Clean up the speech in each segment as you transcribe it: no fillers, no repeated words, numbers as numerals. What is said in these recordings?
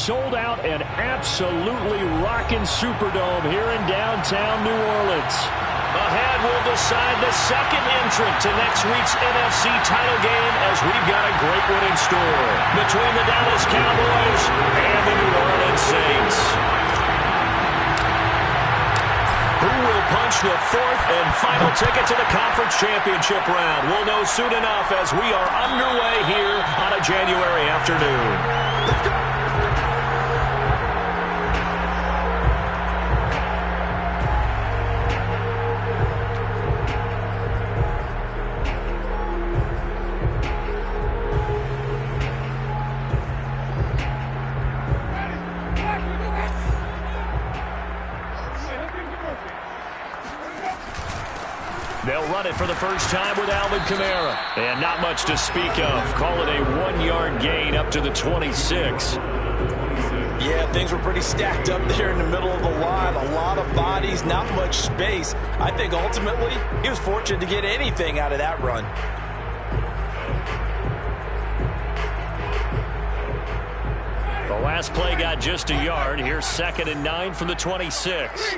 sold out and absolutely rocking Superdome here in downtown New Orleans. Ahead will decide the second entrant to next week's NFC title game, as we've got a great one in store between the Dallas Cowboys and the New Orleans Saints. Who will punch the fourth and final ticket to the conference championship round? We'll know soon enough as we are underway here on a January afternoon. They'll run it for the first time with Alvin Kamara. And not much to speak of. Call it a 1-yard gain up to the 26. Yeah, things were pretty stacked up there in the middle of the line. A lot of bodies, not much space. I think ultimately he was fortunate to get anything out of that run. The last play got just a yard. Here's 2nd and 9 from the 26.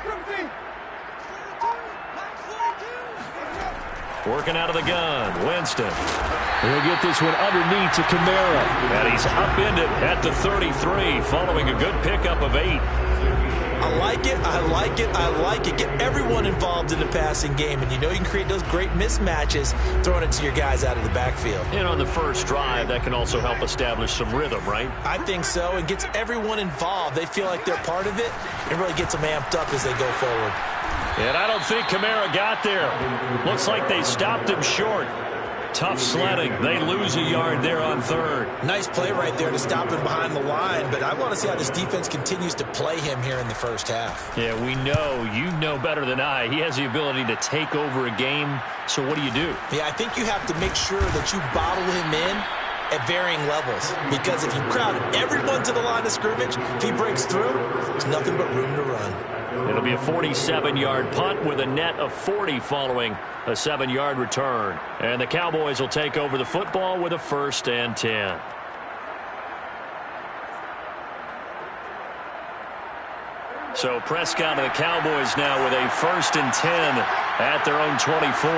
Working out of the gun, Winston. He'll get this one underneath to Kamara. And he's upended at the 33 following a good pickup of 8. I like it, I like it, I like it. Get everyone involved in the passing game, and you know you can create those great mismatches throwing it to your guys out of the backfield. And on the first drive, that can also help establish some rhythm, right? I think so. It gets everyone involved. They feel like they're part of it. It really gets them amped up as they go forward. And I don't think Kamara got there. Looks like they stopped him short. Tough sledding. They lose a yard there on 3rd. Nice play right there to stop him behind the line, but I want to see how this defense continues to play him here in the first half. Yeah, we know. You know better than I. He has the ability to take over a game, so what do you do? Yeah, I think you have to make sure that you bottle him in at varying levels, because if you crowd everyone to the line of scrimmage, if he breaks through, there's nothing but room to run. It'll be a 47-yard punt with a net of 40 following a 7-yard return. And the Cowboys will take over the football with a 1st and 10. So Prescott and the Cowboys now with a 1st and 10 at their own 24.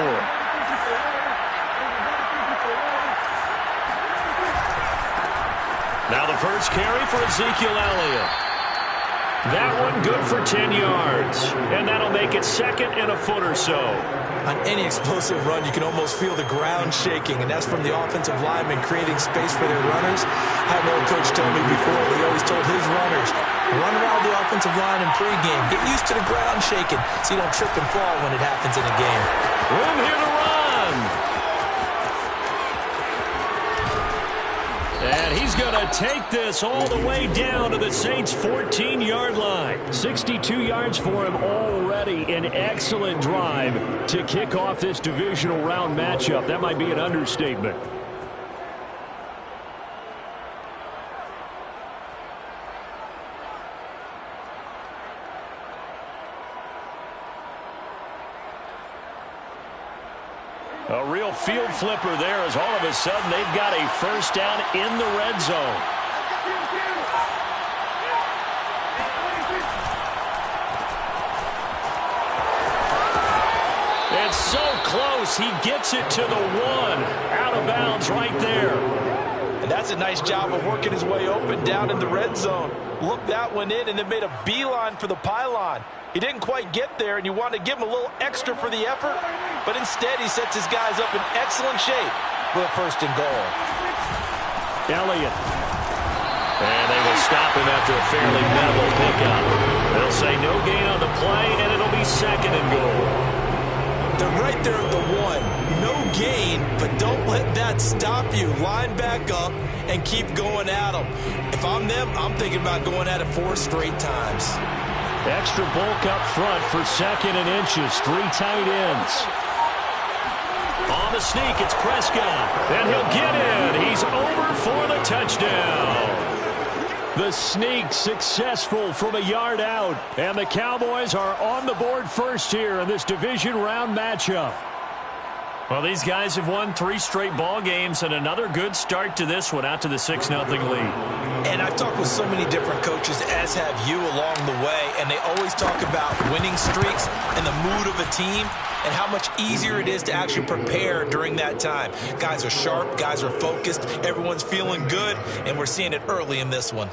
Now the first carry for Ezekiel Elliott. That one good for 10 yards. And that'll make it 2nd and a foot or so. On any explosive run, you can almost feel the ground shaking, and that's from the offensive linemen creating space for their runners. I had an old coach tell me before, he always told his runners, run around the offensive line in pregame. Get used to the ground shaking so you don't trip and fall when it happens in a game. Room here to run. And he's going to take this all the way down to the Saints' 14-yard line. 62 yards for him already. An excellent drive to kick off this divisional round matchup. That might be an understatement. A real field flipper there, as all of a sudden they've got a 1st down in the red zone. It's so close. He gets it to the 1. Out of bounds right there. And that's a nice job of working his way open down in the red zone. Looked that one in and then made a beeline for the pylon. He didn't quite get there, and you want to give him a little extra for the effort, but instead he sets his guys up in excellent shape for a 1st and goal. Elliott. And they will stop him after a fairly minimal pickup. They'll say no gain on the play, and it'll be 2nd and goal. They're right there at the 1. No gain, but don't let that stop you. Line back up and keep going at them. If I'm them, I'm thinking about going at it 4 straight times. Extra bulk up front for 2nd and inches. 3 tight ends. On the sneak, it's Prescott. And he'll get in. He's over for the touchdown. The sneak successful from a yard out. And the Cowboys are on the board first here in this division round matchup. Well, these guys have won 3 straight ball games and another good start to this one out to the 6-0 lead. And I talked with so many different coaches, as have you along the way, and they always talk about winning streaks and the mood of a team and how much easier it is to actually prepare during that time. Guys are sharp, guys are focused, everyone's feeling good, and we're seeing it early in this one.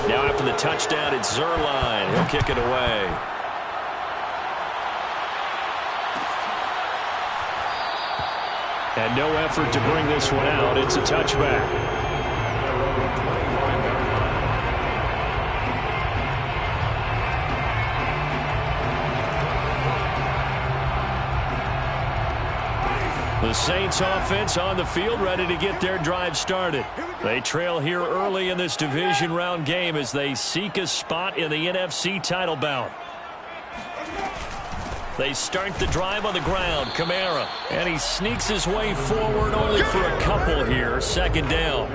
Now after the touchdown, it's Zuerlein. He'll kick it away. And no effort to bring this one out. It's a touchback. The Saints offense on the field, ready to get their drive started. They trail here early in this division round game as they seek a spot in the NFC title bout. They start the drive on the ground. Kamara, and he sneaks his way forward only for a couple here. Second down.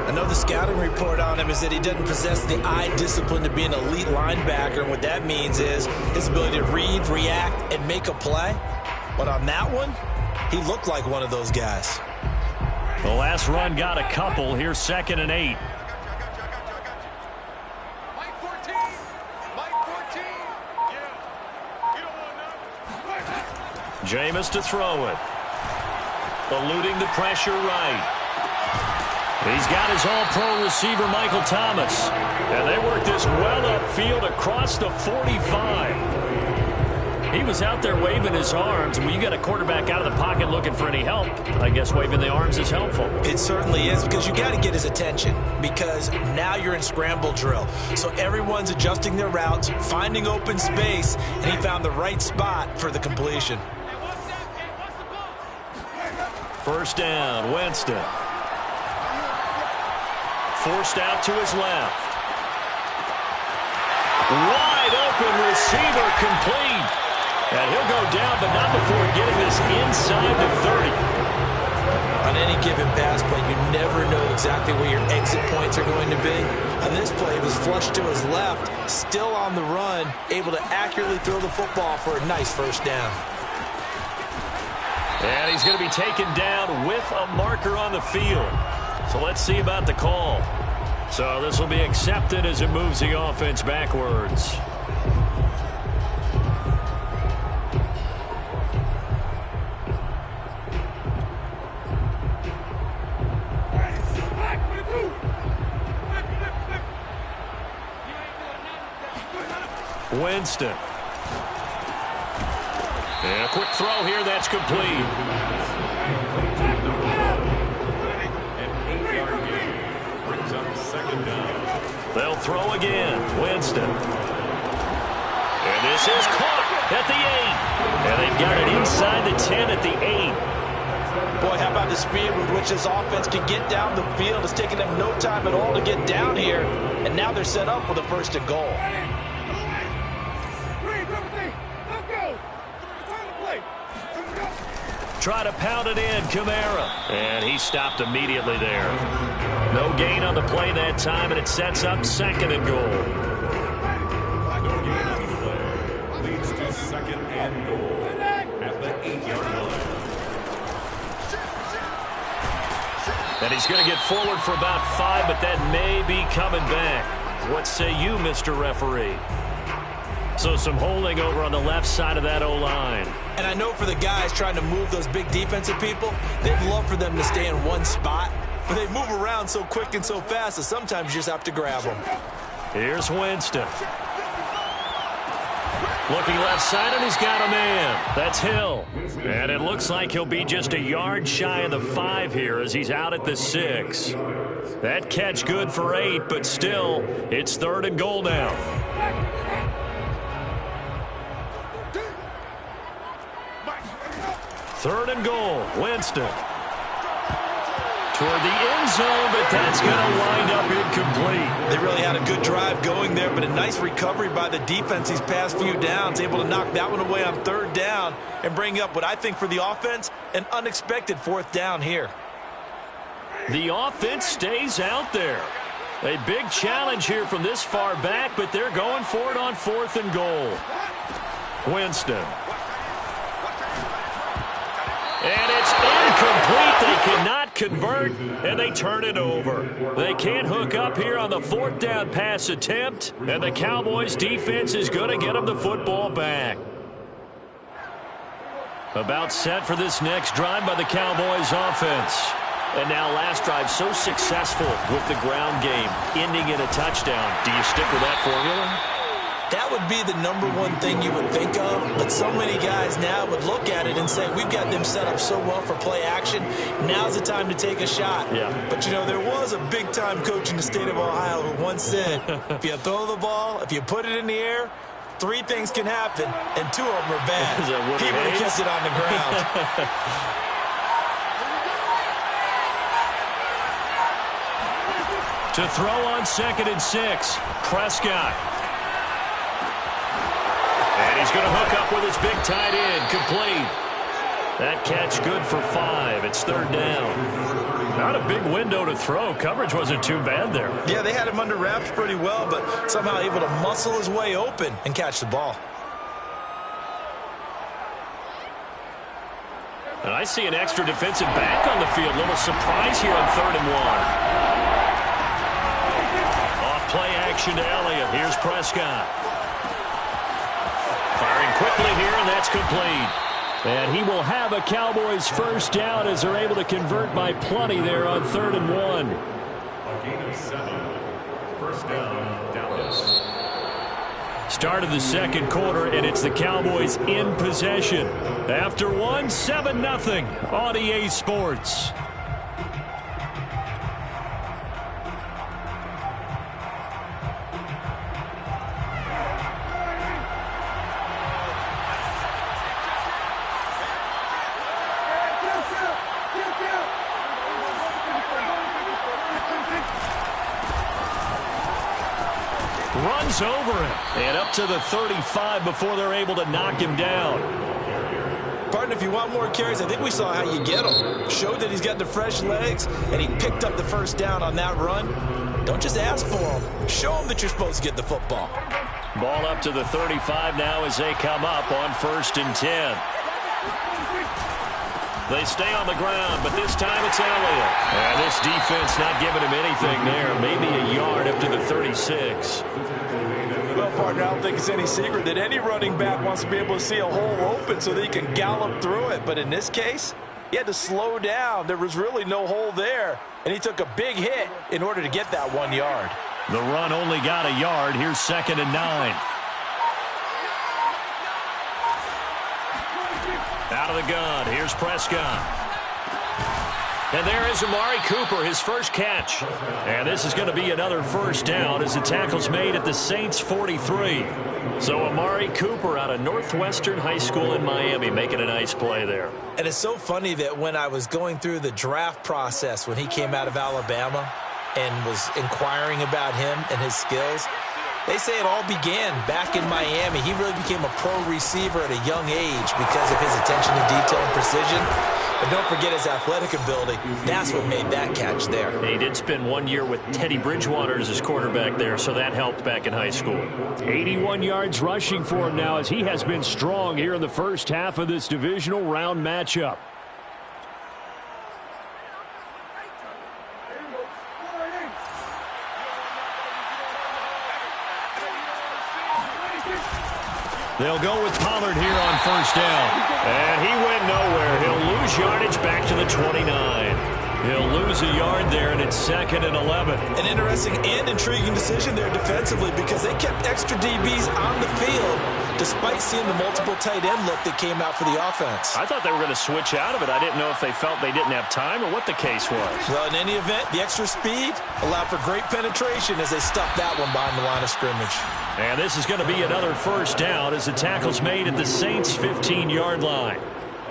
I know the scouting report on him is that he doesn't possess the eye discipline to be an elite linebacker, and what that means is his ability to read, react, and make a play. But on that one, he looked like one of those guys. The last run got a couple. Here's 2nd and 8. Jameis to throw it. Eluding the pressure right. He's got his all-pro receiver, Michael Thomas. And they work this well upfield across the 45. He was out there waving his arms. When you got a quarterback out of the pocket looking for any help, I guess waving the arms is helpful. It certainly is, because you got to get his attention, because now you're in scramble drill. So everyone's adjusting their routes, finding open space, and he found the right spot for the completion. First down, Winston. Forced out to his left. Wide open receiver, complete. And he'll go down, but not before getting this inside the 30. On any given pass play, you never know exactly where your exit points are going to be. On this play, it was flushed to his left, still on the run, able to accurately throw the football for a nice first down. And he's going to be taken down with a marker on the field. So let's see about the call. So this will be accepted as it moves the offense backwards. Winston. And a quick throw here, that's complete. An 8-yard gain brings up 2nd down. They'll throw again. Winston. And this is caught at the 8. And they've got it inside the 10 at the 8. Boy, how about the speed with which this offense can get down the field? It's taken them no time at all to get down here. And now they're set up with a 1st and goal. Try to pound it in, Kamara. And he stopped immediately there. No gain on the play that time, and it sets up 2nd and goal. No gain on the play. Leads to 2nd and goal at the 8-yard line. And he's going to get forward for about 5, but that may be coming back. What say you, Mr. Referee? So some holding over on the left side of that O-line. And I know for the guys trying to move those big defensive people, they'd love for them to stay in one spot. But they move around so quick and so fast that sometimes you just have to grab them. Here's Winston. Looking left side, and he's got a man. That's Hill. And it looks like he'll be just a yard shy of the 5 here as he's out at the 6. That catch good for 8, but still, it's 3rd and goal now. 3rd and goal, Winston. Toward the end zone, but that's going to wind up incomplete. They really had a good drive going there, but a nice recovery by the defense these past few downs, able to knock that one away on 3rd down and bring up what I think for the offense, an unexpected 4th down here. The offense stays out there. A big challenge here from this far back, but they're going for it on 4th and goal. Winston. convert, and they turn it over. They can't hook up here on the fourth down pass attempt, and the Cowboys defense is going to get them the football back. About set for this next drive by the Cowboys offense. And now last drive so successful with the ground game, ending in a touchdown. Do you stick with that formula? That would be the number one thing you would think of, but so many guys now would look at it and say, we've got them set up so well for play action. Now's the time to take a shot. Yeah. But, you know, there was a big-time coach in the state of Ohio who once said, if you throw the ball, if you put it in the air, 3 things can happen, and 2 of them are bad. He would have kept it on the ground. To throw on 2nd and 6, Prescott. And he's going to hook up with his big tight end, complete. That catch good for 5. It's 3rd down. Not a big window to throw. Coverage wasn't too bad there. Yeah, they had him under wraps pretty well, but somehow able to muscle his way open and catch the ball. And I see an extra defensive back on the field. Little surprise here on 3rd and 1. Off play action to Elliott. Here's Prescott. Firing quickly here, and that's complete. And he will have a Cowboys first down as they're able to convert by plenty there on 3rd and 1. A gain of 7. First down, Dallas. Start of the second quarter, and it's the Cowboys in possession. After 1, 7-0 on EA Sports. Runs over him. And up to the 35 before they're able to knock him down. Partner, if you want more carries, I think we saw how you get him. Showed that he's got the fresh legs, and he picked up the first down on that run. Don't just ask for him. Show him that you're supposed to get the football. Ball up to the 35 now as they come up on 1st and 10. They stay on the ground, but this time it's Elliott. And this defense not giving him anything there. Maybe a yard up to the 36. Well, partner, I don't think it's any secret that any running back wants to be able to see a hole open so that he can gallop through it. But in this case, he had to slow down. There was really no hole there, and he took a big hit in order to get that 1 yard. The run only got a yard. Here's 2nd and 9. Out of the gun, here's Prescott. And there is Amari Cooper, his first catch. And this is going to be another first down as the tackle's made at the Saints 43. So Amari Cooper out of Northwestern High School in Miami making a nice play there. And it's so funny that when I was going through the draft process when he came out of Alabama and was inquiring about him and his skills, they say it all began back in Miami. He really became a pro receiver at a young age because of his attention to detail and precision. But don't forget his athletic ability. That's what made that catch there. He did spend 1 year with Teddy Bridgewater as his quarterback there, so that helped back in high school. 81 yards rushing for him now as he has been strong here in the first half of this divisional round matchup. They'll go with Pollard here on first down. And he went nowhere. He'll lose yardage back to the 29. He'll lose a yard there, and it's 2nd and 11. An interesting and intriguing decision there defensively because they kept extra DBs on the field despite seeing the multiple tight end look that came out for the offense. I thought they were going to switch out of it. I didn't know if they felt they didn't have time or what the case was. Well, in any event, the extra speed allowed for great penetration as they stuffed that one behind the line of scrimmage. And this is going to be another first down as the tackle's made at the Saints' 15-yard line.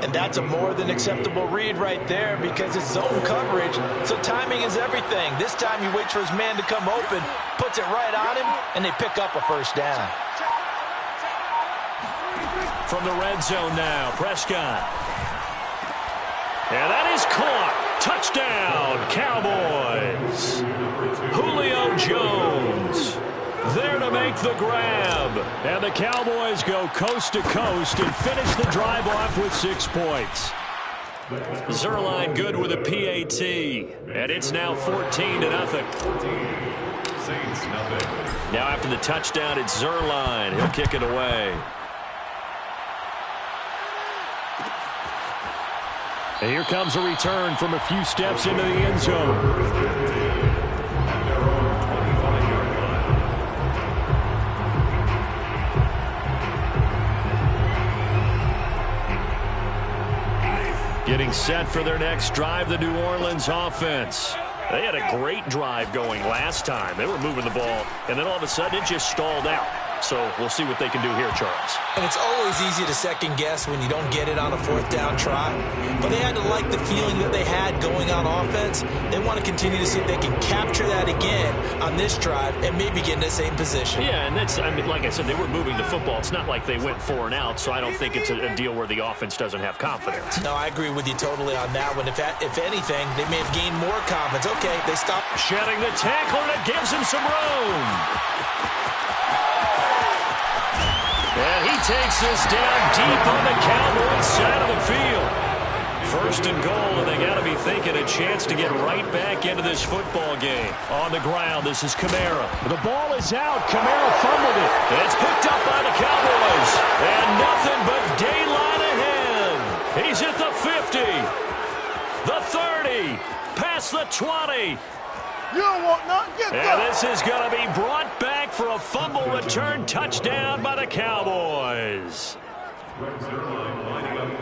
And that's a more than acceptable read right there because it's zone coverage, so timing is everything. This time he waits for his man to come open, puts it right on him, and they pick up a first down. From the red zone now, Prescott. And that is caught. Touchdown, Cowboys. Julio Jones there to make the grab. And the Cowboys go coast to coast and finish the drive off with 6 points. Zuerlein good with a PAT, and it's now 14-0. Saints, nothing. Now after the touchdown, it's Zuerlein. He'll kick it away. And here comes a return from a few steps into the end zone. Getting set for their next drive, the New Orleans offense. They had a great drive going last time. They were moving the ball, and then all of a sudden it just stalled out. So we'll see what they can do here, Charles. And it's always easy to second guess when you don't get it on a fourth down try. But they had to like the feeling that they had going on offense. They want to continue to see if they can capture that again on this drive and maybe get in the same position. Yeah, and that's, I mean, like I said, they were moving the football. It's not like they went 4 and out, so I don't think it's a deal where the offense doesn't have confidence. No, I agree with you totally on that one. If anything, they may have gained more confidence. Okay, they stopped. Shedding the tackler, and it gives him some room. And he takes this down deep on the Cowboys side of the field. First and goal, and they got to be thinking a chance to get right back into this football game. On the ground, this is Kamara. The ball is out. Kamara fumbled it. It's picked up by the Cowboys. And nothing but daylight ahead. He's at the 50, the 30, past the 20. You don't want nothing. Get and this is going to be brought back for a fumble return touchdown by the Cowboys.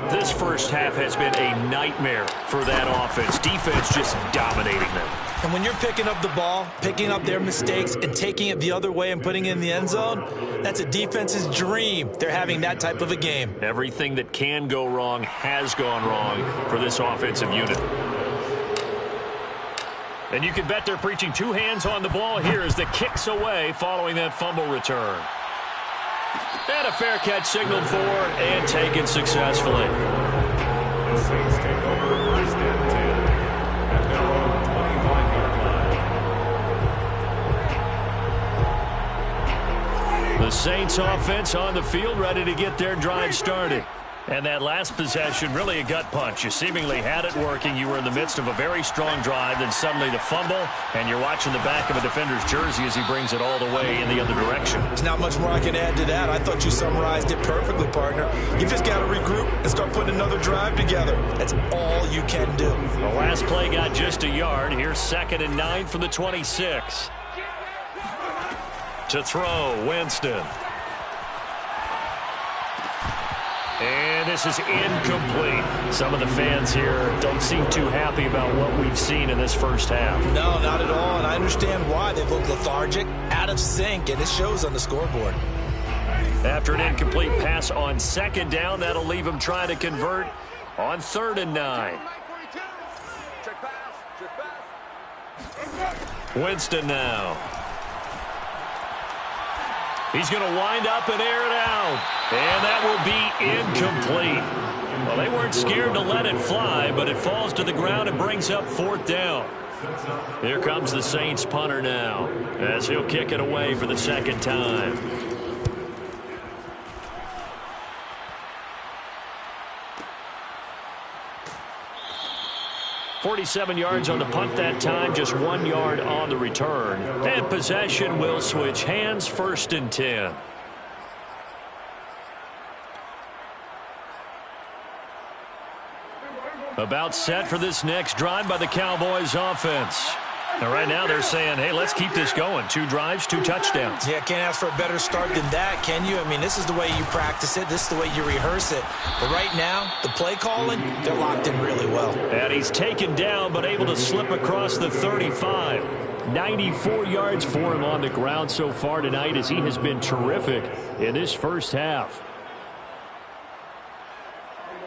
This first half has been a nightmare for that offense. Defense just dominating them. And when you're picking up the ball, picking up their mistakes, and taking it the other way and putting it in the end zone, that's a defense's dream. They're having that type of a game. Everything that can go wrong has gone wrong for this offensive unit. And you can bet they're preaching 2 hands on the ball here as the kick's away following that fumble return. And a fair catch signaled for and taken successfully. The Saints take over first and 10 at their own 25-yard line. The Saints offense on the field ready to get their drive started. And that last possession, really a gut punch. You seemingly had it working. You were in the midst of a very strong drive, then suddenly the fumble, and you're watching the back of a defender's jersey as he brings it all the way in the other direction. There's not much more I can add to that. I thought you summarized it perfectly, partner. You just got to regroup and start putting another drive together. That's all you can do. The last play got just a yard. Here's 2nd and 9 from the 26. To throw, Winston. And this is incomplete. Some of the fans here don't seem too happy about what we've seen in this first half. No, not at all, and I understand why. They look lethargic, out of sync, and it shows on the scoreboard. After an incomplete pass on 2nd down, that'll leave them trying to convert on 3rd and 9. Winston now. He's going to wind up and air it out. And that will be incomplete. Well, they weren't scared to let it fly, but it falls to the ground and brings up 4th down. Here comes the Saints punter now, as he'll kick it away for the 2nd time. .47 yards on the punt that time, just 1 yard on the return. And possession will switch hands, 1st and 10. About set for this next drive by the Cowboys offense. And right now they're saying, hey, let's keep this going. 2 drives, 2 touchdowns. Yeah, can't ask for a better start than that, can you? I mean, this is the way you practice it. This is the way you rehearse it. But right now, the play calling, they're locked in really well. And he's taken down, but able to slip across the 35. 94 yards for him on the ground so far tonight, as he has been terrific in this first half.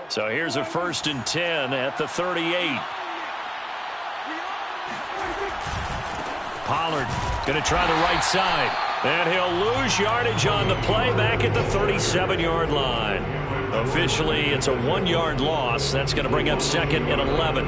So here's a 1st and 10 at the 38. Pollard going to try the right side. And he'll lose yardage on the play back at the 37-yard line. Officially, it's a 1-yard loss. That's going to bring up 2nd and 11.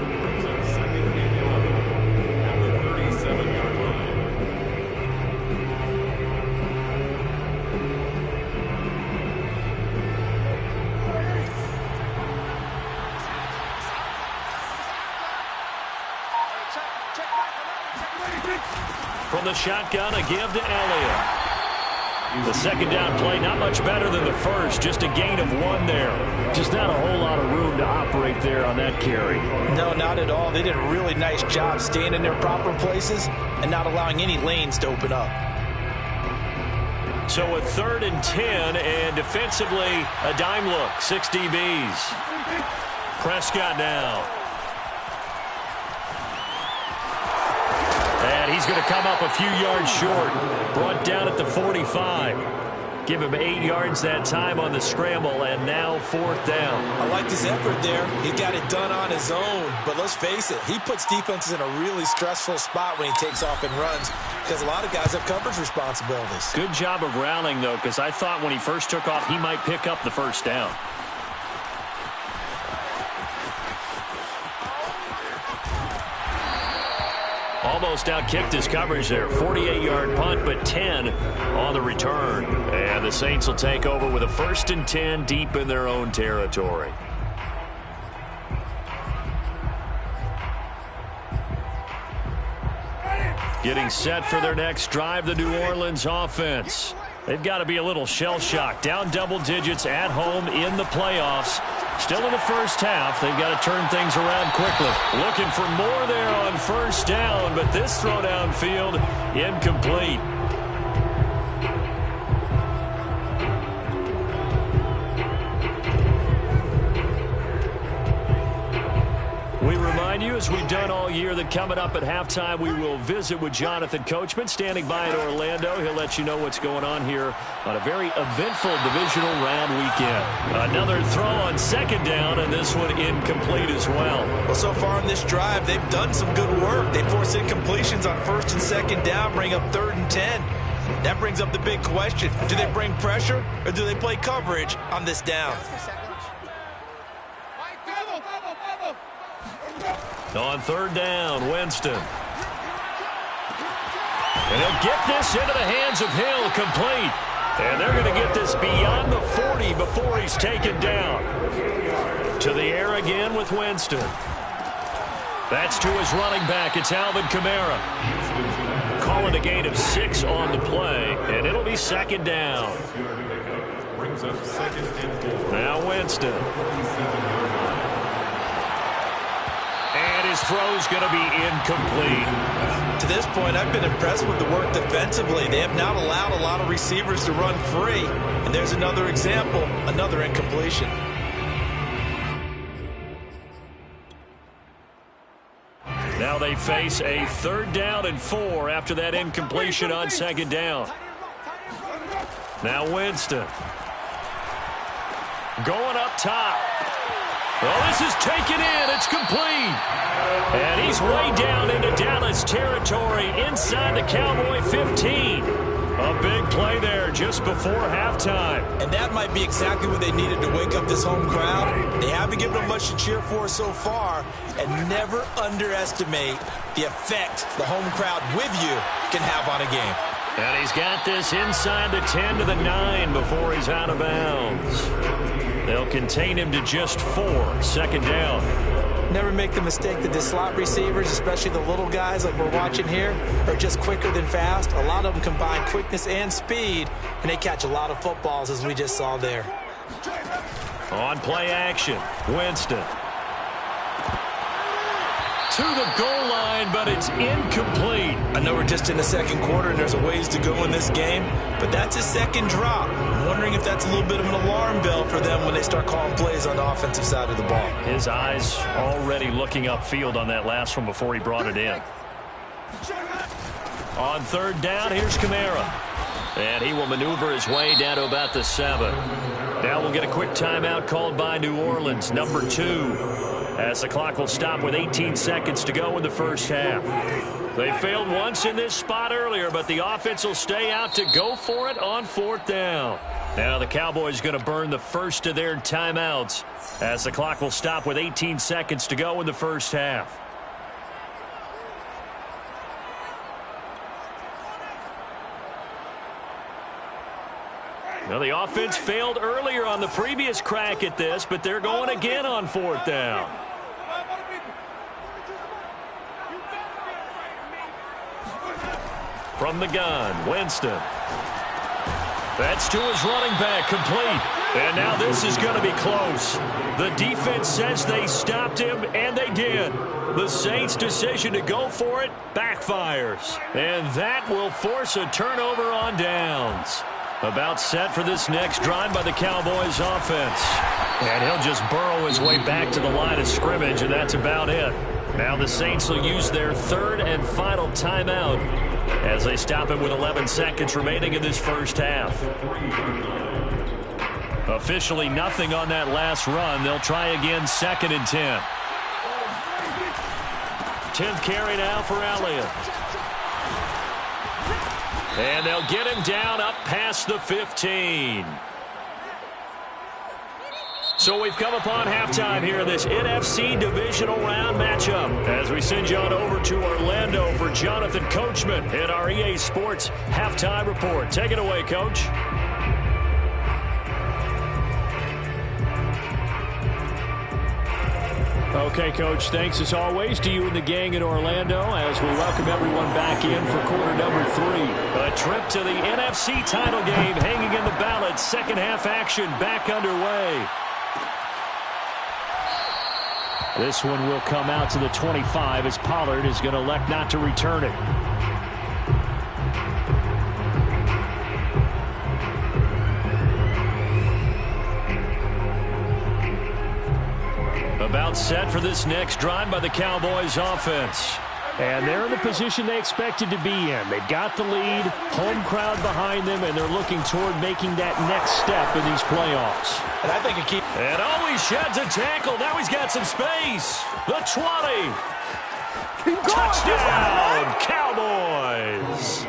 From the shotgun, a give to Elliott. The second down play, not much better than the first, just a gain of 1 there. Just not a whole lot of room to operate there on that carry. No, not at all. They did a really nice job staying in their proper places and not allowing any lanes to open up. So a 3rd and 10, and defensively, a dime look, 6 DBs. Prescott now. And he's going to come up a few yards short. Brought down at the 45. Give him 8 yards that time on the scramble, and now 4th down. I like his effort there. He got it done on his own. But let's face it, he puts defenses in a really stressful spot when he takes off and runs because a lot of guys have coverage responsibilities. Good job of rallying, though, because I thought when he first took off, he might pick up the 1st down. Almost outkicked his coverage there. 48-yard punt, but 10 on the return. And the Saints will take over with a 1st and 10 deep in their own territory. Getting set for their next drive, the New Orleans offense. They've got to be a little shell-shocked. Down double digits at home in the playoffs. Still in the first half. They've got to turn things around quickly. Looking for more there on 1st down, but this throw downfield incomplete. We remind you, as we've done all year, that coming up at halftime, we will visit with Jonathan Coachman, standing by in Orlando. He'll let you know what's going on here on a very eventful divisional round weekend. Another throw on 2nd down, and this one incomplete as well. Well, so far in this drive, they've done some good work. They force incompletions on 1st and 2nd down, bring up 3rd and 10. That brings up the big question. Do they bring pressure, or do they play coverage on this down? On 3rd down, Winston. And he'll get this into the hands of Hill, complete. And they're going to get this beyond the 40 before he's taken down. To the air again with Winston. That's to his running back. It's Alvin Kamara. Calling a gain of 6 on the play, and it'll be 2nd down. Now Winston. And his throw's going to be incomplete. To this point, I've been impressed with the work defensively. They have not allowed a lot of receivers to run free. And there's another example, another incompletion. Now they face a 3rd down and 4 after that incompletion on 2nd down. Now Winston. Going up top. Well, this is taken in. It's complete. And he's way down into Dallas territory inside the Cowboy 15. A big play there just before halftime. And that might be exactly what they needed to wake up this home crowd. They haven't given them much to cheer for so far. And never underestimate the effect the home crowd with you can have on a game. And he's got this inside the 10 to the 9 before he's out of bounds. They'll contain him to just 4. 2nd down. Never make the mistake that the slot receivers, especially the little guys like we're watching here, are just quicker than fast. A lot of them combine quickness and speed, and they catch a lot of footballs, as we just saw there. On play action, Winston. To the goal line, but it's incomplete. I know we're just in the 2nd quarter and there's a ways to go in this game, but that's a 2nd drop. I'm wondering if that's a little bit of an alarm bell for them when they start calling plays on the offensive side of the ball. His eyes already looking upfield on that last one before he brought it in. On 3rd down, here's Kamara. And he will maneuver his way down to about the 7. Now we'll get a quick timeout called by New Orleans, number 2. As the clock will stop with 18 seconds to go in the first half. They failed once in this spot earlier, but the offense will stay out to go for it on 4th down. Now the Cowboys going to burn the first of their timeouts as the clock will stop with 18 seconds to go in the first half. Now the offense failed earlier on the previous crack at this, but they're going again on 4th down. From the gun, Winston. That's to his running back, complete. And now this is going to be close. The defense says they stopped him, and they did. The Saints' decision to go for it backfires. And that will force a turnover on downs. About set for this next drive by the Cowboys offense. And he'll just burrow his way back to the line of scrimmage, and that's about it. Now the Saints will use their third and final timeout as they stop it with 11 seconds remaining in this first half. Officially nothing on that last run. They'll try again 2nd and 10. 10th carry now for Elliott. And they'll get him down up past the 15. So we've come upon halftime here in this NFC Divisional Round matchup as we send you on over to Orlando for Jonathan Coachman in our EA Sports Halftime Report. Take it away, Coach. Okay, Coach, thanks as always to you and the gang in Orlando as we welcome everyone back in for quarter number 3. A trip to the NFC title game hanging in the balance. Second half action back underway. This one will come out to the 25 as Pollard is going to elect not to return it. About set for this next drive by the Cowboys offense. And they're in the position they expected to be in. They've got the lead, home crowd behind them, and they're looking toward making that next step in these playoffs. And I think And always sheds a tackle. Now he's got some space. The 20. Touchdown, Cowboys.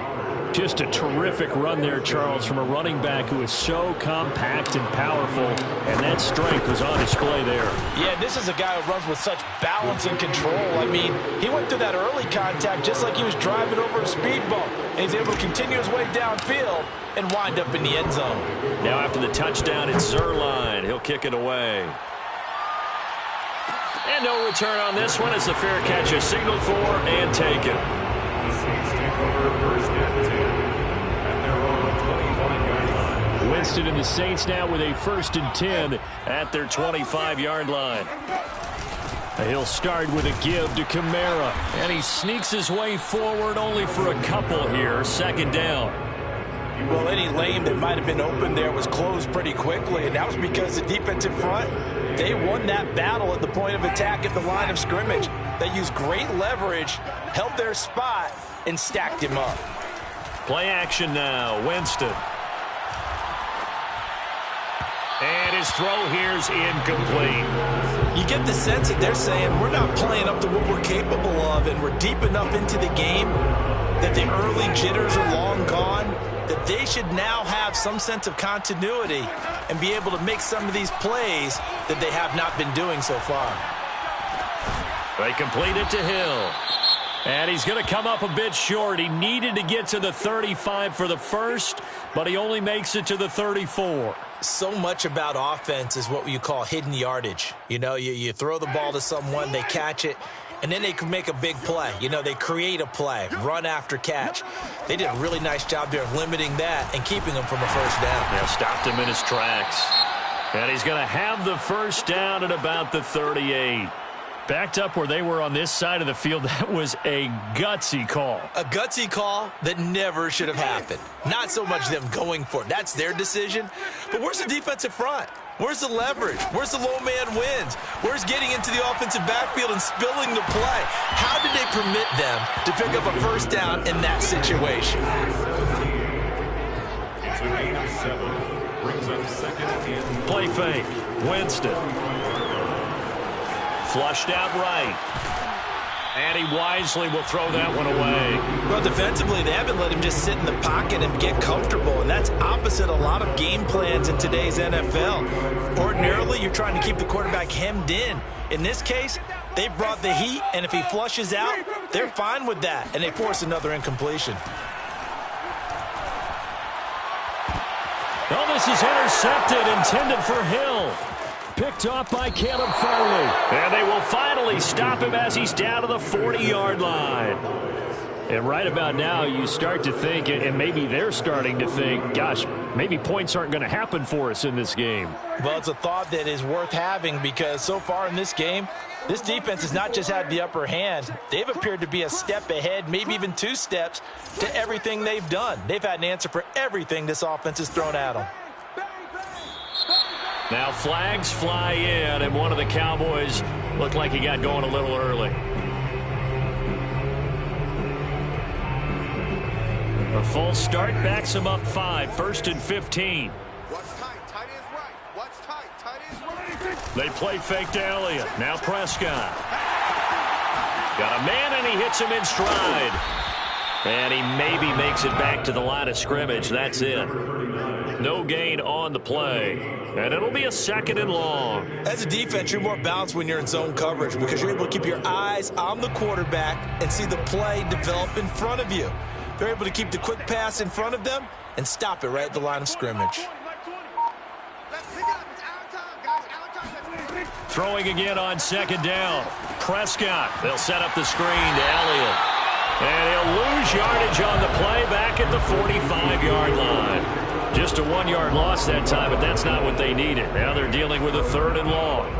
Just a terrific run there, Charles, from a running back who is so compact and powerful, and that strength was on display there. Yeah, this is a guy who runs with such balance and control. I mean, he went through that early contact just like he was driving over a speed bump, and he's able to continue his way downfield and wind up in the end zone. Now after the touchdown, it's Zuerlein. He'll kick it away. And no return on this one as the fair catch is signaled for and taken. The Saints take over 1st and 10 at their own 25-yard line. Winston and the Saints now with a 1st and 10 at their 25-yard line. He'll start with a give to Kamara, and he sneaks his way forward only for a couple here. 2nd down. Well, any lane that might have been open there was closed pretty quickly, and that was because the defensive front, they won that battle at the point of attack at the line of scrimmage. They used great leverage, held their spot, and stacked him up. Play action now, Winston. And his throw here's incomplete. You get the sense that they're saying we're not playing up to what we're capable of, and we're deep enough into the game that the early jitters are long gone, that they should now have some sense of continuity and be able to make some of these plays that they have not been doing so far. They complete it to Hill. And he's going to come up a bit short. He needed to get to the 35 for the first, but he only makes it to the 34. So much about offense is what you call hidden yardage. You know, you throw the ball to someone, they catch it, and then they can make a big play. You know, they create a play, run after catch. They did a really nice job there of limiting that and keeping him from a 1st down. Yeah, stopped him in his tracks. And he's going to have the 1st down at about the 38. Backed up where they were on this side of the field, that was a gutsy call. A gutsy call that never should have happened. Not so much them going for it. That's their decision. But where's the defensive front? Where's the leverage? Where's the low man wins? Where's getting into the offensive backfield and spilling the play? How did they permit them to pick up a 1st down in that situation? It's a gain of 7. Brings up 2nd and 10. Play fake. Winston. Flushed out right. And he wisely will throw that one away. Well, defensively, they haven't let him just sit in the pocket and get comfortable, and that's opposite a lot of game plans in today's NFL. Ordinarily, you're trying to keep the quarterback hemmed in. In this case, they brought the heat, and if he flushes out, they're fine with that, and they force another incompletion. Oh, this is intercepted, intended for Hill. Picked off by Caleb Farley. And they will finally stop him as he's down to the 40-yard line. And right about now, you start to think, and maybe they're starting to think, gosh, maybe points aren't going to happen for us in this game. Well, it's a thought that is worth having because so far in this game, this defense has not just had the upper hand. They've appeared to be a step ahead, maybe even 2 steps to everything they've done. They've had an answer for everything this offense has thrown at them. Now flags fly in, and one of the Cowboys looked like he got going a little early. A false start backs him up 5, 1st and 15. What's tight? Tight is right. What's tight? Tight is right. They play fake to Elliott. Now Prescott. Got a man, and he hits him in stride. And he maybe makes it back to the line of scrimmage. That's it. No gain on the play. And it'll be a 2nd and long. As a defense, you're more balanced when you're in zone coverage because you're able to keep your eyes on the quarterback and see the play develop in front of you. They're able to keep the quick pass in front of them and stop it right at the line of scrimmage. Throwing again on 2nd down. Prescott. They'll set up the screen to Elliott. And he'll lose yardage on the play back at the 45-yard line. Just a 1-yard loss that time, but that's not what they needed. Now they're dealing with a 3rd and long.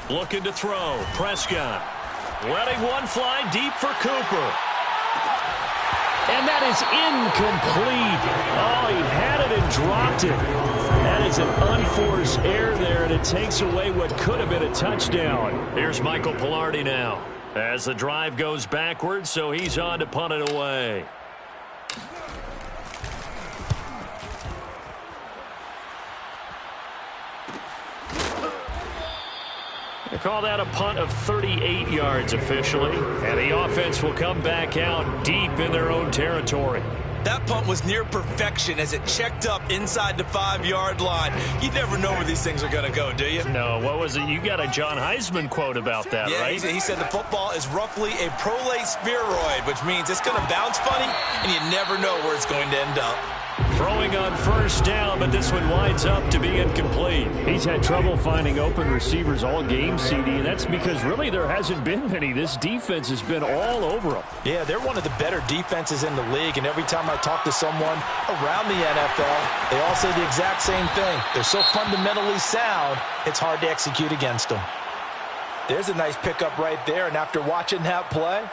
Looking to throw. Prescott. Letting one fly deep for Cooper. And that is incomplete. Oh, he had it and dropped it. That is an unforced error there, and it takes away what could have been a touchdown. Here's Michael Pilardi now as the drive goes backwards, so he's on to punt it away. They call that a punt of 38 yards officially, and the offense will come back out deep in their own territory. That punt was near perfection as it checked up inside the 5-yard line. You never know where these things are going to go, do you? No, what was it? You got a John Heisman quote about that, yeah, right? He said the football is roughly a prolate spheroid, which means it's going to bounce funny, and you never know where it's going to end up. Throwing on 1st down, but this one winds up to be incomplete. He's had trouble finding open receivers all game, CD, and that's because really there hasn't been many. This defense has been all over them. Yeah, they're one of the better defenses in the league, and every time I talk to someone around the NFL, they all say the exact same thing. They're so fundamentally sound, it's hard to execute against them. There's a nice pickup right there, and after watching that play,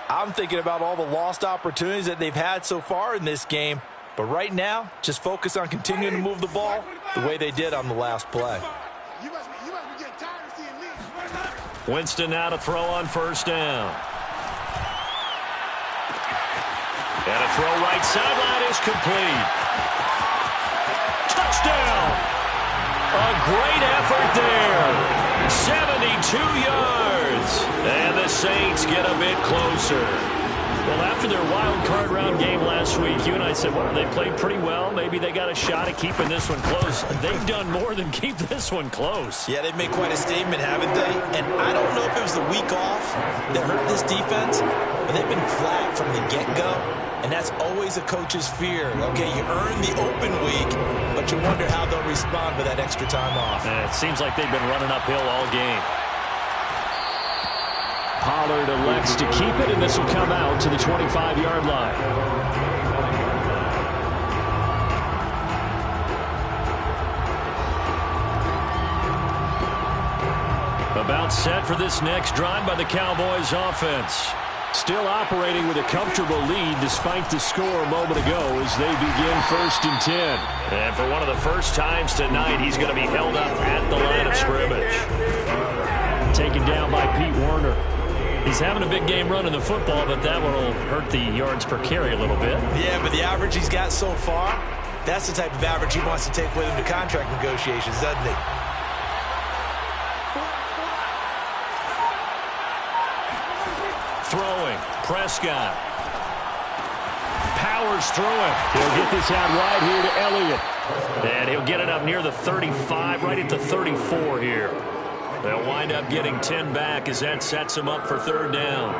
I'm thinking about all the lost opportunities that they've had so far in this game. But right now, just focus on continuing to move the ball the way they did on the last play. Winston now to throw on 1st down. And a throw right sideline is complete. Touchdown! A great effort there. 72 yards. And the Saints get a bit closer. Well, after their wild card round game last week, you and I said, well, they played pretty well. Maybe they got a shot at keeping this one close. They've done more than keep this one close. Yeah, they've made quite a statement, haven't they? And I don't know if it was the week off that hurt this defense, but they've been flat from the get-go. And that's always a coach's fear. Okay, you earn the open week, but you wonder how they'll respond with that extra time off. It seems like they've been running uphill all game. Pollard elects to keep it, and this will come out to the 25-yard line. About set for this next drive by the Cowboys offense. Still operating with a comfortable lead despite the score a moment ago as they begin 1st and 10. And for one of the first times tonight, he's going to be held up at the line of scrimmage. Taken down by Pete Werner. He's having a big game running the football, but that one will hurt the yards per carry a little bit. Yeah, but the average he's got so far, that's the type of average he wants to take with him to contract negotiations, doesn't he? Throwing. Prescott. Powers through it. He'll get this out wide here to Elliott. And he'll get it up near the 35, right at the 34 here. They'll wind up getting 10 back as that sets them up for 3rd down.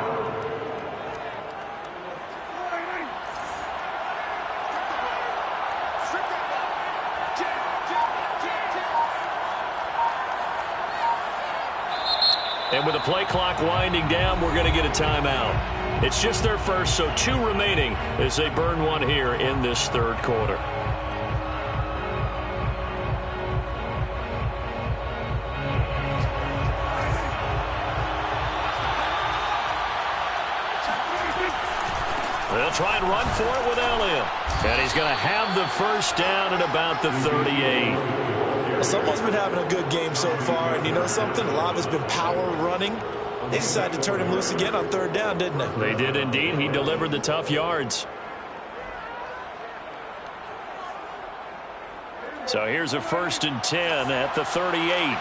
And with the play clock winding down, we're going to get a timeout. It's just their first, so 2 remaining as they burn one here in this third quarter. They'll try and run for it with Elliott. And he's going to have the first down at about the 38. Someone's been having a good game so far, and you know something? A lot of it's been power running. They decided to turn him loose again on third down, didn't they? They did indeed. He delivered the tough yards. So here's a 1st and 10 at the 38.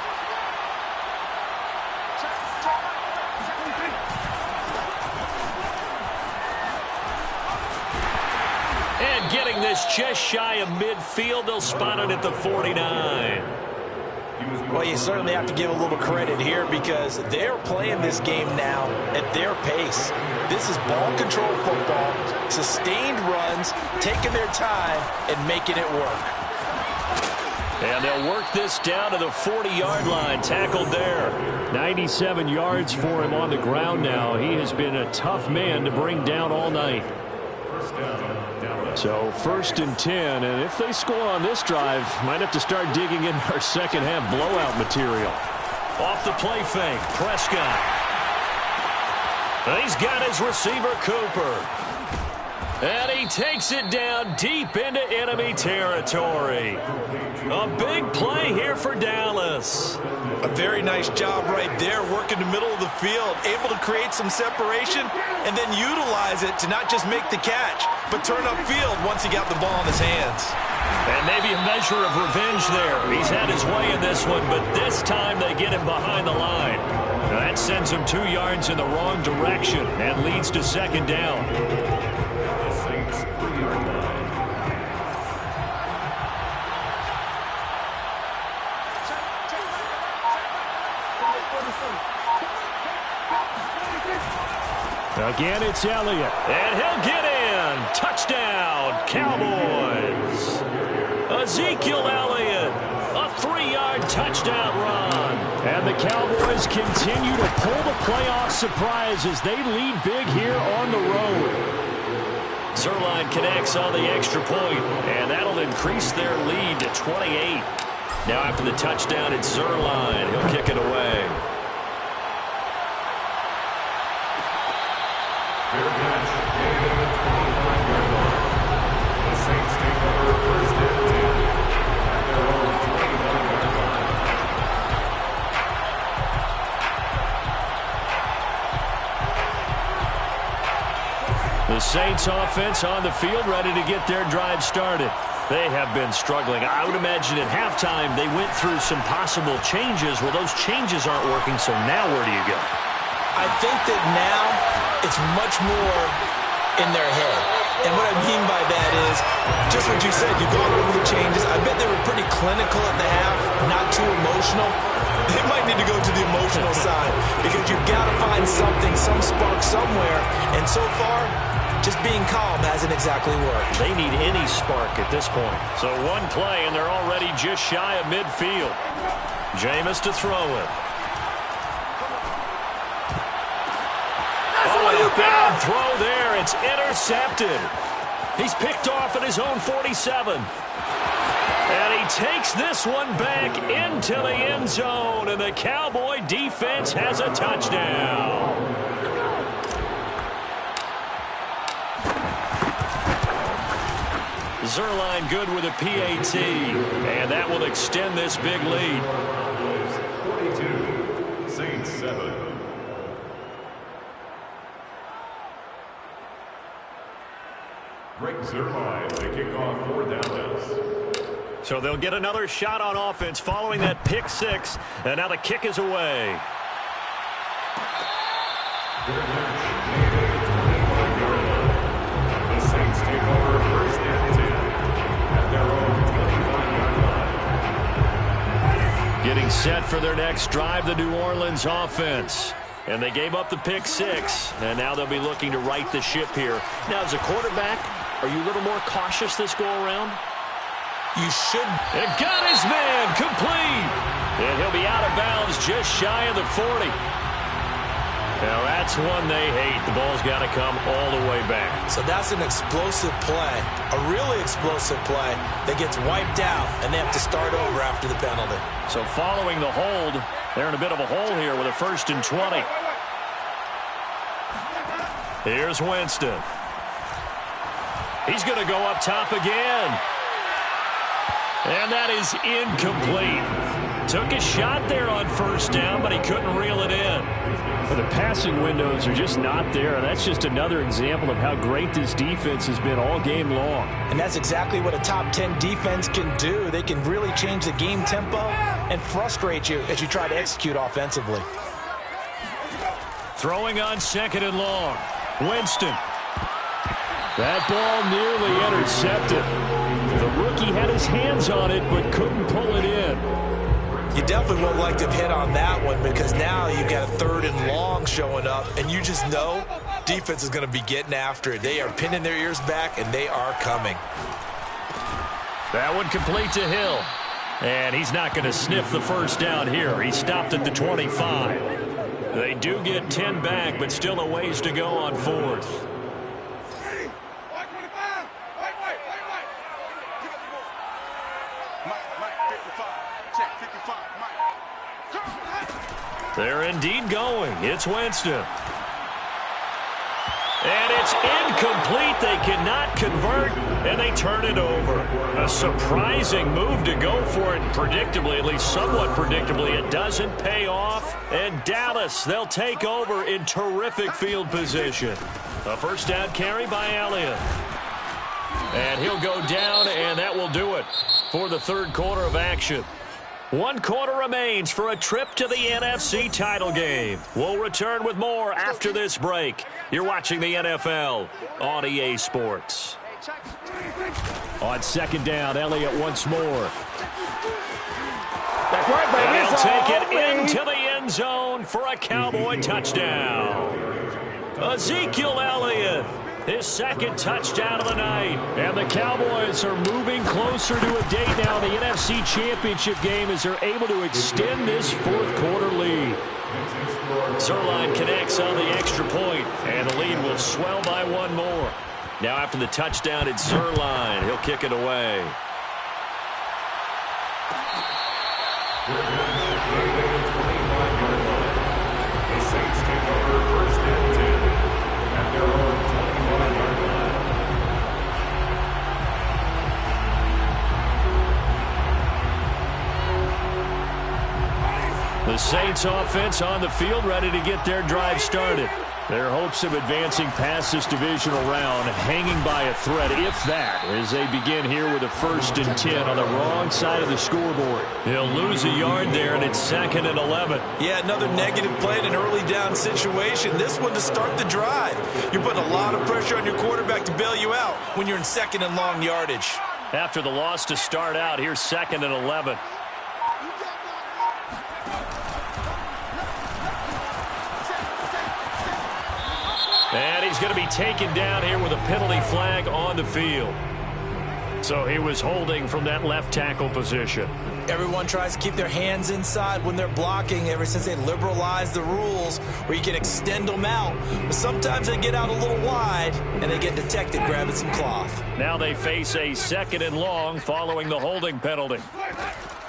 And getting this just shy of midfield, they'll spot it at the 49. Well, you certainly have to give a little credit here because they're playing this game now at their pace. This is ball control football, sustained runs, taking their time and making it work. And they'll work this down to the 40-yard line, tackled there. 97 yards for him on the ground now. He has been a tough man to bring down all night. So 1st and 10, and if they score on this drive, might have to start digging in our second half blowout material. Off the play fake, Prescott. And he's got his receiver, Cooper. And he takes it down deep into enemy territory. A big play here for Dallas. A very nice job right there, working the middle of the field, able to create some separation and then utilize it to not just make the catch, but turn upfield once he got the ball in his hands. And maybe a measure of revenge there. He's had his way in this one, but this time they get him behind the line. Now that sends him 2 yards in the wrong direction and leads to 2nd down. Again, it's Elliott, and he'll get in. Touchdown, Cowboys. Ezekiel Elliott, a 3-yard touchdown run. And the Cowboys continue to pull the playoff surprise as they lead big here on the road. Zuerlein connects on the extra point, and that'll increase their lead to 28. Now after the touchdown, it's Zuerlein. He'll kick it away. Fair catch. And the 25-yard line. The Saints take over 1st and 10 at their own 25-yard line. The Saints offense on the field, ready to get their drive started. They have been struggling. I would imagine at halftime they went through some possible changes. Well, those changes aren't working, so now where do you go? I think that now it's much more in their head. And what I mean by that is just what you said. You go over the changes. I bet they were pretty clinical at the half, not too emotional. They might need to go to the emotional side because you've got to find something, some spark somewhere. And so far, just being calm hasn't exactly worked. They need any spark at this point. So one play, and they're already just shy of midfield. Jameis to throw it. A bad throw there. It's intercepted. He's picked off at his own 47. And he takes this one back into the end zone, and the Cowboy defense has a touchdown. Zuerlein good with a PAT, and that will extend this big lead. 42, Saints 7. Greg Zuerlein, the kickoff for Dallas. So they'll get another shot on offense following that pick six, and now the kick is away. The Saints take over 1st and 10 at their own 25-yard line. Getting set for their next drive, the New Orleans offense. And they gave up the pick six, and now they'll be looking to right the ship here. Now, as a quarterback, are you a little more cautious this go-around? You should. And got his man complete. And he'll be out of bounds just shy of the 40. Now that's one they hate. The ball's got to come all the way back. So that's an explosive play, a really explosive play that gets wiped out, and they have to start over after the penalty. So following the hold, they're in a bit of a hole here with a 1st and 20. Here's Winston. He's going to go up top again. And that is incomplete. Took a shot there on 1st down, but he couldn't reel it in. Well, the passing windows are just not there. That's just another example of how great this defense has been all game long. And that's exactly what a top 10 defense can do. They can really change the game tempo and frustrate you as you try to execute offensively. Throwing on 2nd and long. Winston. That ball nearly intercepted. The rookie had his hands on it but couldn't pull it in. You definitely would like to have hit on that one because now you've got a 3rd and long showing up, and you just know defense is going to be getting after it. They are pinning their ears back, and they are coming. That one complete to Hill. And he's not going to sniff the 1st down here. He stopped at the 25. They do get 10 back, but still a ways to go on 4th. They're indeed going. It's Winston. And it's incomplete. They cannot convert, and they turn it over. A surprising move to go for it. Predictably, at least somewhat predictably, it doesn't pay off. And Dallas, they'll take over in terrific field position. A 1st down carry by Elliott. And he'll go down, and that will do it for the 3rd quarter of action. 1 quarter remains for a trip to the NFC title game. We'll return with more after this break. You're watching the NFL on EA Sports. On 2nd down, Elliott once more. That's right, baby. And he'll take it into the end zone for a Cowboy touchdown. Ezekiel Elliott, his 2nd touchdown of the night. And the Cowboys are moving closer to a date now in the NFC Championship game as they're able to extend this 4th quarter lead. Zuerlein connects on the extra point, and the lead will swell by 1 more. Now after the touchdown, it's Zuerlein. He'll kick it away. The Saints take over 1st and 10 at their own 25-yard line. The Saints offense on the field, ready to get their drive started. Their hopes of advancing past this divisional round hanging by a thread, if that, as they begin here with a 1st and 10 on the wrong side of the scoreboard. He'll lose a yard there, and it's 2nd and 11. Yeah, another negative play in an early down situation. This one to start the drive. You're putting a lot of pressure on your quarterback to bail you out when you're in 2nd and long yardage. After the loss to start out, here's 2nd and 11. And he's going to be taken down here with a penalty flag on the field. So he was holding from that left tackle position. Everyone tries to keep their hands inside when they're blocking ever since they liberalized the rules where you can extend them out. But sometimes they get out a little wide and they get detected grabbing some cloth. Now they face a 2nd and long following the holding penalty.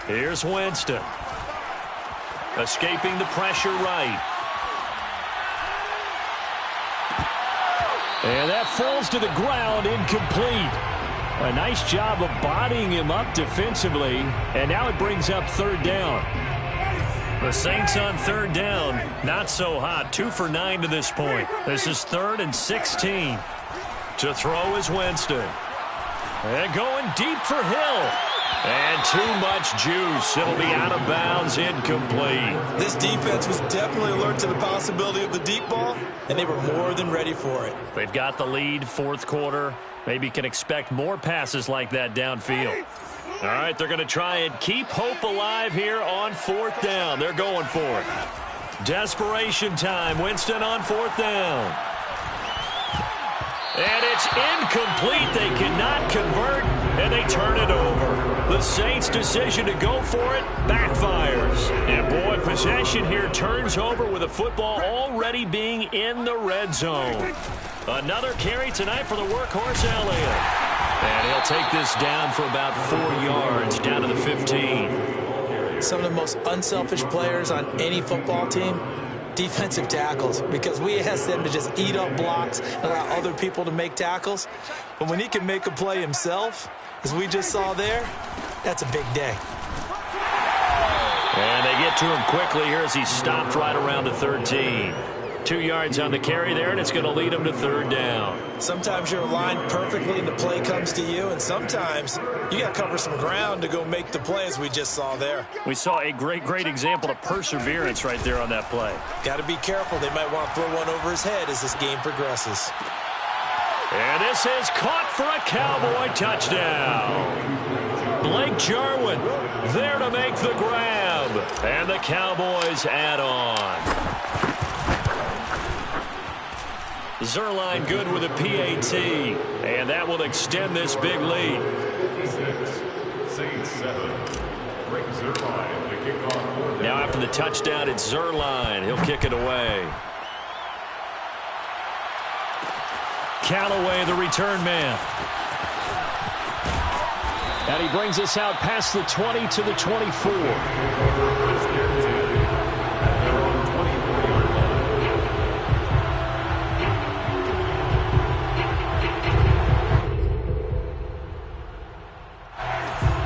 Here's Winston. Escaping the pressure right. And that falls to the ground, incomplete. A nice job of bodying him up defensively, and now it brings up 3rd down. The Saints on 3rd down, not so hot. 2 for 9 to this point. This is 3rd and 16. To throw is Winston. And going deep for Hill. And too much juice. It'll be out of bounds, incomplete. This defense was definitely alert to the possibility of the deep ball, and they were more than ready for it. They've got the lead, 4th quarter. Maybe can expect more passes like that downfield. All right, they're going to try and keep hope alive here on 4th down. They're going for it. Desperation time. Winston on 4th down. And it's incomplete. They cannot convert, and they turn it over. The Saints' decision to go for it backfires. And, boy, And possession here turns over with the football already being in the red zone. Another carry tonight for the workhorse Elliott. And he'll take this down for about 4 yards, down to the 15. Some of the most unselfish players on any football team, defensive tackles, because we ask them to just eat up blocks and allow other people to make tackles. But when he can make a play himself, as we just saw there, that's a big day. And they get to him quickly here as he stopped right around the 13. 2 yards on the carry there, and it's going to lead him to third down. Sometimes you're aligned perfectly and the play comes to you, and sometimes you got to cover some ground to go make the play, as we just saw there. We saw a great example of perseverance right there on that play. Got to be careful. They might want to throw one over his head as this game progresses. And this is caught for a Cowboy touchdown. Blake Jarwin there to make the grab. And the Cowboys add on. Zuerlein good with a PAT. And that will extend this big lead. Now after the touchdown, it's Zuerlein. He'll kick it away. Callaway, the return man. And he brings us out past the 20 to the 24.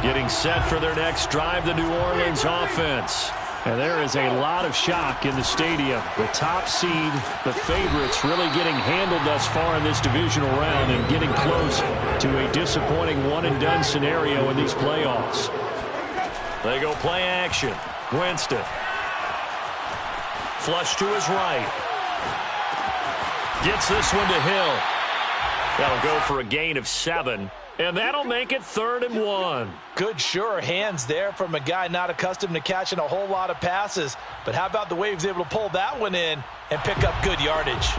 Getting set for their next drive, the New Orleans offense. And there is a lot of shock in the stadium. The top seed, the favorites, really getting handled thus far in this divisional round and getting close to a disappointing one-and-done scenario in these playoffs. They go play action. Winston. Flush to his right. Gets this one to Hill. That'll go for a gain of 7. And that'll make it 3rd and 1. Good, sure hands there from a guy not accustomed to catching a whole lot of passes. But how about the way he was able to pull that one in and pick up good yardage?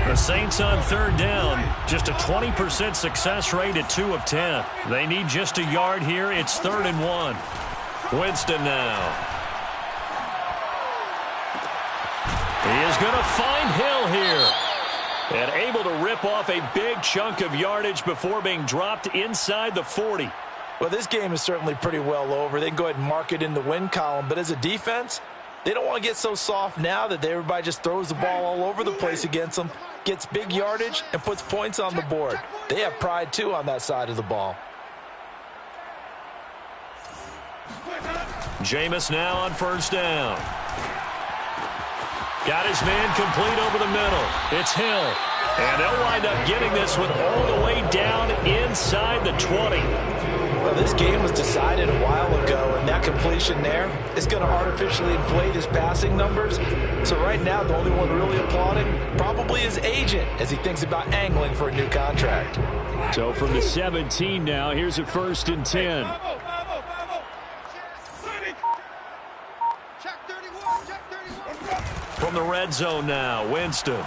The Saints on 3rd down. Just a 20% success rate at 2 of 10. They need just a yard here. It's 3rd and 1. Winston now. He is going to find Hill here. And able to rip off a big chunk of yardage before being dropped inside the 40. Well, this game is certainly pretty well over. They can go ahead and mark it in the win column. But as a defense, they don't want to get so soft now that everybody just throws the ball all over the place against them, gets big yardage, and puts points on the board. They have pride, too, on that side of the ball. Jameis now on 1st down. Got his man complete over the middle. It's Hill. And they'll wind up getting this one all the way down inside the 20. Well, this game was decided a while ago, and that completion there is going to artificially inflate his passing numbers. So right now, the only one really applauding probably his agent as he thinks about angling for a new contract. So from the 17 now, here's a 1st and 10. From the red zone now, Winston.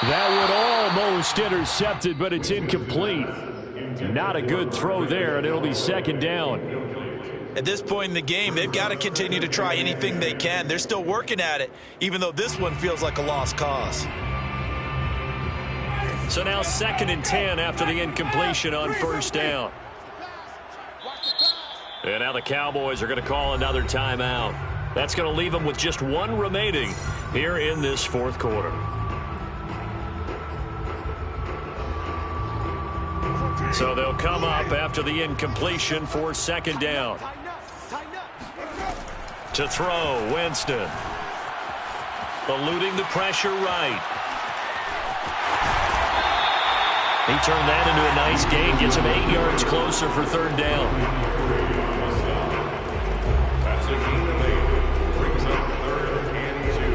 That would almost intercepted, but it's incomplete. Not a good throw there, and it'll be 2nd down. At this point in the game, they've got to continue to try anything they can. They're still working at it, even though this one feels like a lost cause. So now 2nd and 10 after the incompletion on 1st down. And now the Cowboys are going to call another timeout. That's going to leave them with just 1 remaining here in this 4th quarter. So they'll come up after the incompletion for 2nd down. To throw, Winston. Eluding the pressure right. He turned that into a nice gain. Gets him 8 yards closer for 3rd down. That's a gain of 8. Brings up 3rd and 2.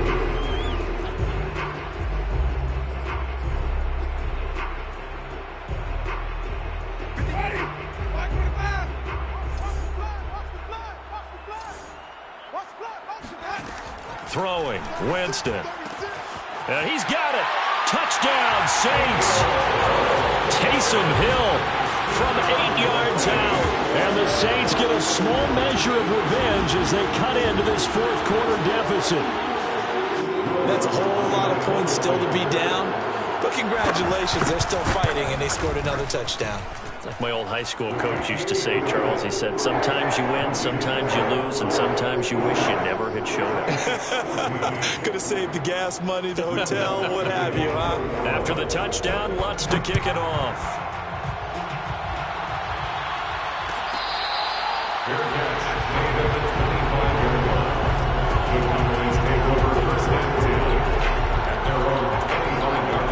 Throwing, Winston. And he's got it. Touchdown, Saints. Taysom Hill from 8 yards out. And the Saints get a small measure of revenge as they cut into this fourth quarter deficit. That's a whole lot of points still to be down. But congratulations, they're still fighting, and they scored another touchdown. Like my old high school coach used to say, Charles, he said, sometimes you win, sometimes you lose, and sometimes you wish you never had showed up. Could have saved the gas money, the hotel, what have you, huh? After the touchdown, Lutz to kick it off. Fair catch, made at the 25-yard line. The Cowboys take over first and 10 at their own 25-yard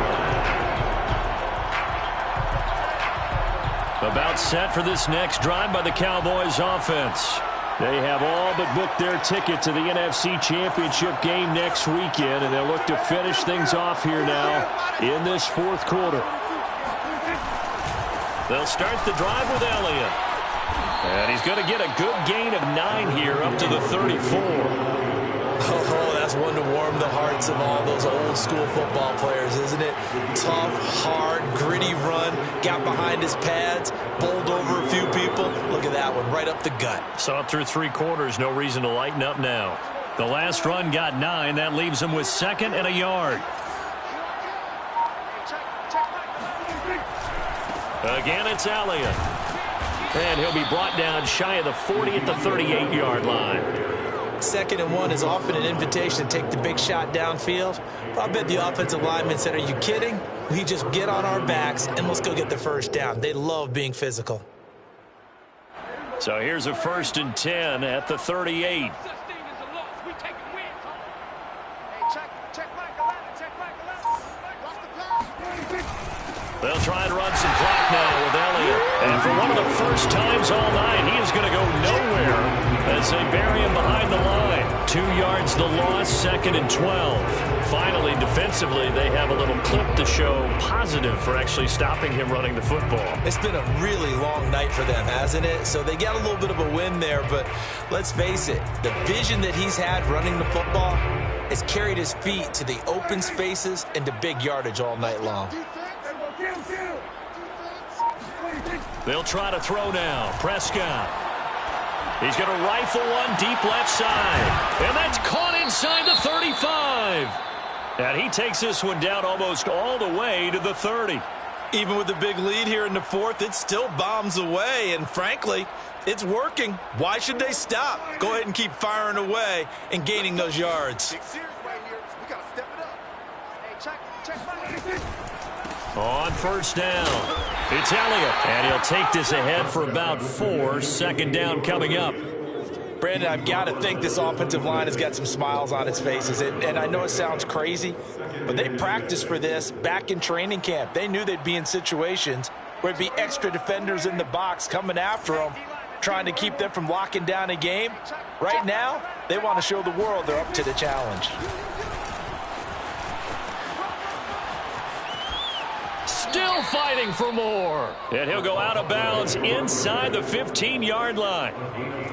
line. About set for this next drive by the Cowboys offense. They have all but booked their ticket to the NFC Championship game next weekend, and they'll look to finish things off here now in this fourth quarter. They'll start the drive with Elliott. And he's going to get a good gain of 9 here up to the 34. Oh, that's one to warm the hearts of all those old school football players, isn't it? Tough, hard, gritty run, got behind his pads, bowled over a few people. Look at that one, right up the gut. Saw it through 3 quarters, no reason to lighten up now. The last run got 9. That leaves him with 2nd and a yard. Again, it's Elliott. And he'll be brought down shy of the 40 at the 38-yard line. 2nd and 1 is often an invitation to take the big shot downfield. I bet the offensive lineman said, are you kidding? We just get on our backs and let's go get the first down. They love being physical. So here's a 1st and 10 at the 38. They'll try and run some clock now with Elliott. And for one of the first times all night, he is going to go nowhere as they bury him behind the line. 2 yards the loss, 2nd and 12. Finally, defensively, they have a little clip to show positive for actually stopping him running the football. It's been a really long night for them, hasn't it? So they got a little bit of a win there, but let's face it, the vision that he's had running the football has carried his feet to the open spaces and to big yardage all night long. They'll try to throw now. Prescott. He's going to rifle one deep left side. And that's caught inside the 35. And he takes this one down almost all the way to the 30. Even with the big lead here in the fourth, it still bombs away. And frankly, it's working. Why should they stop? Go ahead and keep firing away and gaining those yards. On 1st down, it's Elliott, and he'll take this ahead for about 4. 2nd down coming up. Brandon, I've got to think this offensive line has got some smiles on its faces. And I know it sounds crazy, but they practiced for this back in training camp. They knew they'd be in situations where it'd be extra defenders in the box coming after them, trying to keep them from locking down a game. Right now, they want to show the world they're up to the challenge. Still fighting for more. And he'll go out of bounds inside the 15-yard line.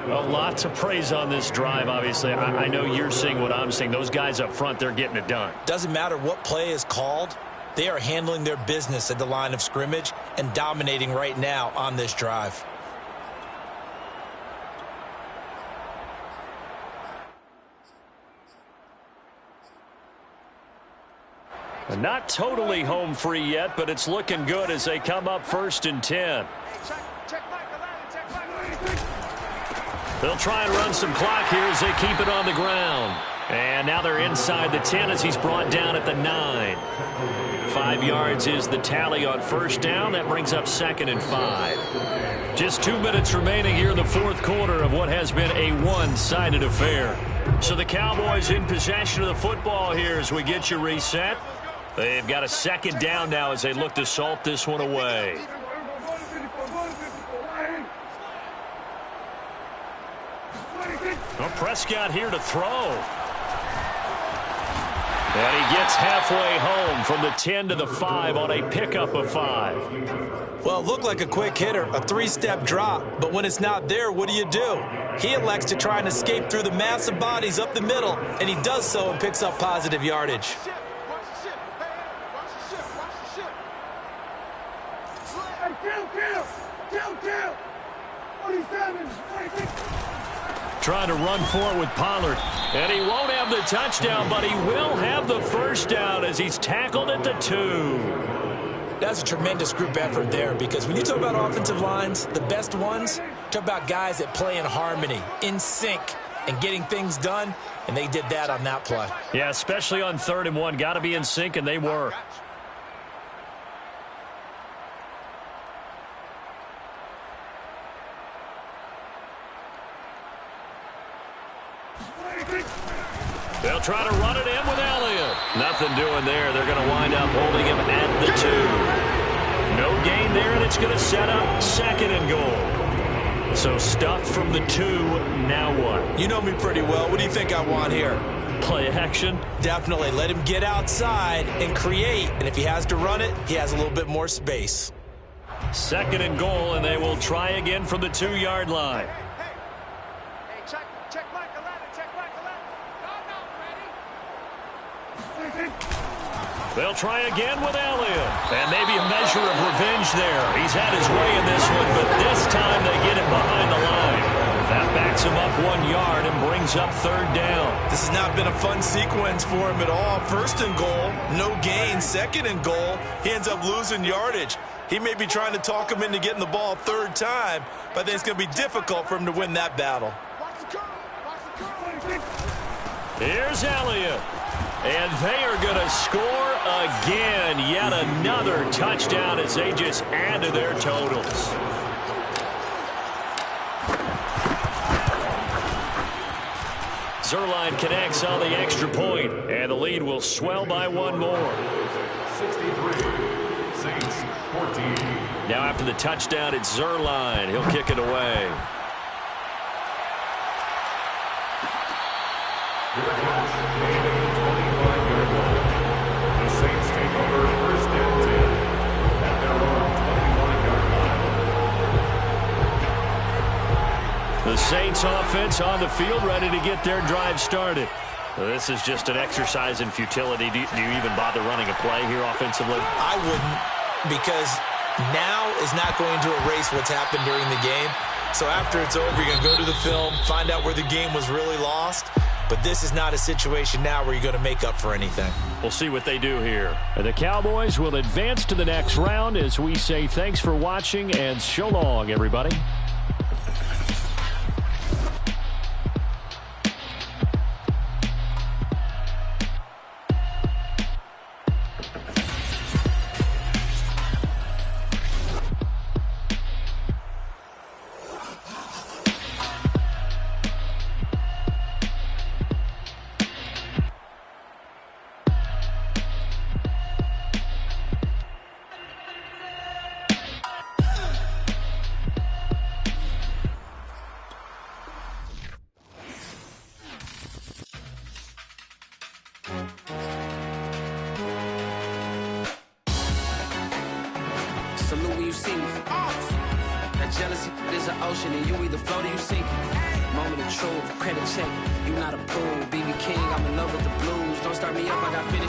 A lot to praise on this drive, obviously. I know you're seeing what I'm seeing. Those guys up front, they're getting it done. Doesn't matter what play is called. They are handling their business at the line of scrimmage and dominating right now on this drive. Not totally home free yet, but it's looking good as they come up 1st and 10. They'll try and run some clock here as they keep it on the ground. And now they're inside the 10 as he's brought down at the 9. 5 yards is the tally on 1st down. That brings up 2nd and 5. Just 2 minutes remaining here in the fourth quarter of what has been a one-sided affair. So the Cowboys in possession of the football here as we get you reset. They've got a 2nd down now as they look to salt this one away. Well, Prescott here to throw. And he gets halfway home from the 10 to the 5 on a pickup of 5. Well, it looked like a quick hitter, a 3-step drop. But when it's not there, what do? He elects to try and escape through the massive bodies up the middle, and he does so and picks up positive yardage. Trying to run for it with Pollard. And he won't have the touchdown, but he will have the first down as he's tackled at the 2. That's a tremendous group effort there, because when you talk about offensive lines, the best ones, talk about guys that play in harmony, in sync, and getting things done, and they did that on that play. Yeah, especially on 3rd and 1. Got to be in sync, and they were. They'll try to run it in with Elliott. Nothing doing there. They're going to wind up holding him at the 2. No gain there, and it's going to set up 2nd and goal. So stuffed from the 2. Now what? You know me pretty well. What do you think I want here? Play action? Definitely. Let him get outside and create. And if he has to run it, he has a little bit more space. 2nd and goal, and they will try again from the 2-yard line. Check Mike 11, check Mike 11. Ready? They'll try again with Elliott. And maybe a measure of revenge there. He's had his way in this one, but this time they get him behind the line. That backs him up 1 yard and brings up 3rd down. This has not been a fun sequence for him at all. 1st and goal, no gain. 2nd and goal, he ends up losing yardage. He may be trying to talk him into getting the ball 3rd time, but I think it's going to be difficult for him to win that battle. Here's Elliott. And they are going to score again. Yet another touchdown as they just add to their totals. Zuerlein connects on the extra point, and the lead will swell by 1 more. 63, Saints 14. Now after the touchdown, it's Zuerlein. He'll kick it away. The Saints take over 1st and 10 at their own 25-yard line. The Saints offense on the field, ready to get their drive started. This is just an exercise in futility. Do you even bother running a play here offensively? I wouldn't, because now is not going to erase what's happened during the game. So after it's over, you're going to go to the film, find out where the game was really lost. But this is not a situation now where you're going to make up for anything. We'll see what they do here. The Cowboys will advance to the next round as we say thanks for watching and so long, everybody. Salute when you see me. That jealousy is an ocean, and you either float or you sink. Moment of truth, credit check. You not approved. BB King, I'm in love with the blues. Don't start me up, I got finished.